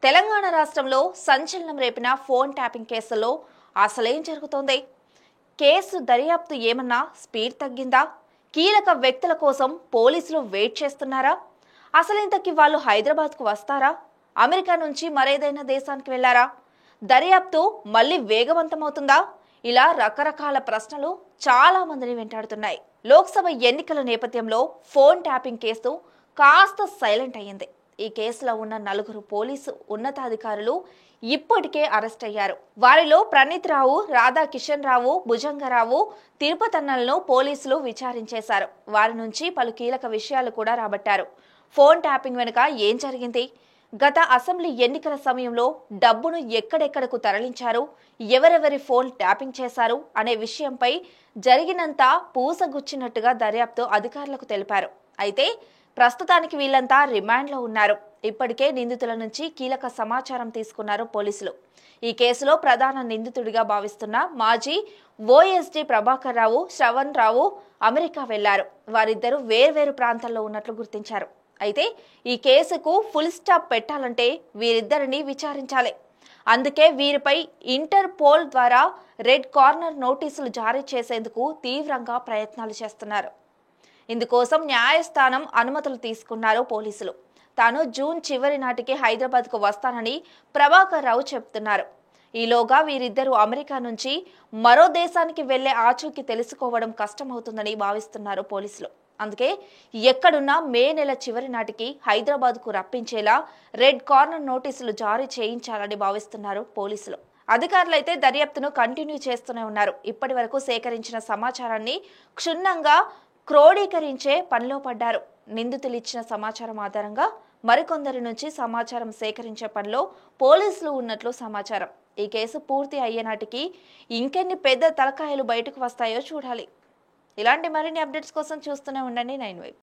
తెలంగాణ రాష్ట్రంలో సంచలనం రేపిన phone tapping కేసులో అసలేం జరుగుతోంది? కేసు దర్యాప్తు ఏమన్నా స్పీడ్ తగ్గిందా? కీలక వ్యక్తుల కోసం పోలీసులు వెయిట్ చేస్తున్నారా? అసలింతకి వాళ్ళు హైదరాబాద్కు వస్తారా? అమెరికా నుంచి మరేదైనా దేశానికి వెళ్లారా? దర్యాప్తు మళ్ళీ వేగవంతమవుతుందా? ఇలా రకరకాల ప్రశ్నలు చాలా మందిని వెంటాడుతున్నాయి. లోక్సభ ఎన్నికల నేపథ్యంలో ఫోన్ ట్యాపింగ్ కేసు కాస్త సైలెంట్ అయ్యింది. ఈ కేసులో ఉన్న 4 పోలీసు ఉన్నతాధికారులు ఇప్పటికే అరెస్ట్ అయ్యారు. వారిలో ప్రణీత్ రావు, రాధా కిషన్ రావు, భుజంగరావు, తిరుపతన్నలను పోలీసులు విచారించేశారు. వారి నుంచి పలు కీలక విషయాలు కూడా రాబట్టారు. ఫోన్ ట్యాపింగ్ వెనుక ఏం జరిగింది? గత అసెంబ్లీ ఎన్నికల సమయంలో డబ్బును ఎక్కడెక్కడకు తరలించారు, ఎవరెవరి ఫోన్ ట్యాపింగ్ చేశారు అనే విషయంపై జరిగినంత పూసగుచ్చినట్టుగా దర్యాప్తు అధికారులకు తెలిపారు. అయితే ప్రస్తుతానికి వీళ్ళంతా రిమాండ్లో ఉన్నారు. ఇప్పటికే నిందితుల నుంచి కీలక సమాచారం తీసుకున్నారు పోలీసులు. ఈ కేసులో ప్రధాన నిందితుడిగా భావిస్తున్న మాజీ ఓఎస్డీ ప్రభాకర్ రావు, శ్రవణ్ రావు అమెరికా వెళ్లారు. వారిద్దరూ వేర్వేరు ప్రాంతాల్లో ఉన్నట్లు గుర్తించారు. అయితే ఈ కేసుకు ఫుల్ స్టాప్ పెట్టాలంటే వీరిద్దరిని విచారించాలి. అందుకే వీరిపై ఇంటర్పోల్ ద్వారా రెడ్ కార్నర్ నోటీసులు జారీ చేసేందుకు తీవ్రంగా ప్రయత్నాలు చేస్తున్నారు. ఇందుకోసం న్యాయస్థానం అనుమతులు తీసుకున్నారు పోలీసులు. తాను జూన్ చివరి నాటికి హైదరాబాద్కు వస్తానని ప్రభాకర్ రావు చెబుతున్నారు. ఈలోగా వీరిద్దరూ అమెరికా నుంచి మరో దేశానికి వెళ్లే ఆచూకీ తెలుసుకోవడం కష్టమవుతుందని భావిస్తున్నారు పోలీసులు. అందుకే ఎక్కడున్నా మే నెల చివరి నాటికి హైదరాబాద్కు రప్పించేలా రెడ్ కార్నర్ నోటీసులు జారీ చేయించాలని భావిస్తున్నారు పోలీసులు. అధికారులైతే దర్యాప్తును కంటిన్యూ చేస్తూనే ఉన్నారు. ఇప్పటి వరకు సేకరించిన సమాచారాన్ని క్షుణ్ణంగా క్రోడీకరించే పనిలో పడ్డారు. నిందితులు ఇచ్చిన సమాచారం ఆధారంగా మరికొందరి నుంచి సమాచారం సేకరించే పనిలో పోలీసులు ఉన్నట్లు సమాచారం. ఈ కేసు పూర్తి అయ్యేనాటికి ఇంకెన్ని పెద్ద తలకాయలు బయటకు వస్తాయో చూడాలి. ఇలాంటి మరిన్ని అప్డేట్స్ కోసం చూస్తూనే ఉండండి 9 వైబ్.